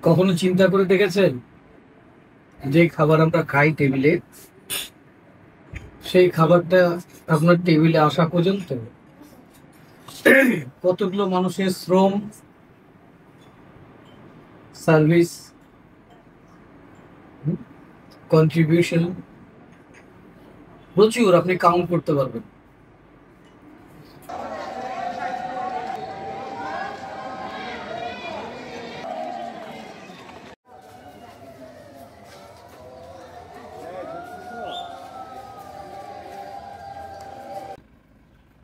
কখনো চিন্তা করে দেখেছেন যে খাবার আমরা খাই টেবিলে, সেই খাবারটা আপনার টেবিলে আসা পর্যন্ত কতগুলো মানুষের শ্রম, সার্ভিস, কন্ট্রিবিউশন প্রচুর, আপনি কাউন্ট করতে পারবেন।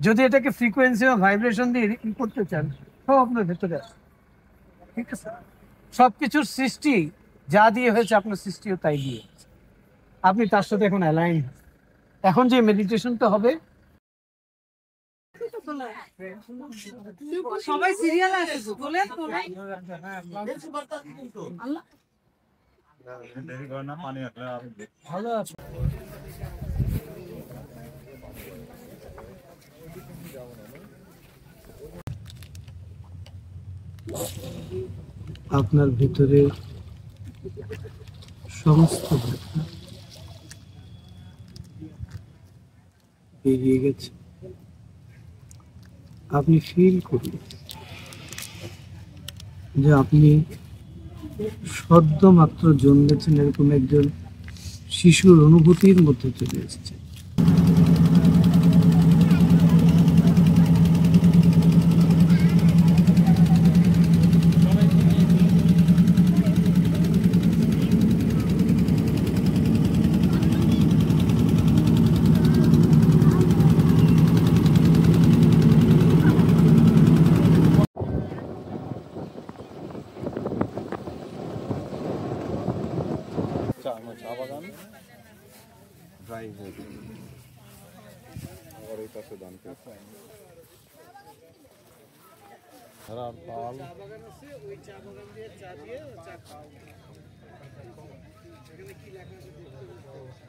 যদি এটাকে ফ্রিকোয়েন্সি বা ভাইব্রেশন দিয়ে ই করতে চান, সব আপনার ভেতরে আছে। ঠিক আছে, সবকিছুর সৃষ্টি যা দিয়ে হয়েছে আপনার সৃষ্টিও তাই দিয়ে। আপনি তার সাথে এখন অ্যালাইন। এখন যে মেডিটেশনটা হবে, সবাই সিরিয়াল আছে বলেন ভালো আছে। আপনার ভিতরে সমস্ত ব্যথা বেরিয়ে গেছে। আপনি ফিল করুন যে আপনি সদ্য মাত্র জন্মেছেন এরকম একজন শিশুর অনুভূতির মধ্যে চলে এসেছে। চা বাগান ড্রাই হয়ে গেছে, আবার এই পাশে ধান ক্ষেত, ভেড়ার পাল। চা বাগান আছে, ওই চা বাগান দিয়ে চা দিয়ে চা খাওয়া। এখানে কি লেখা আছে?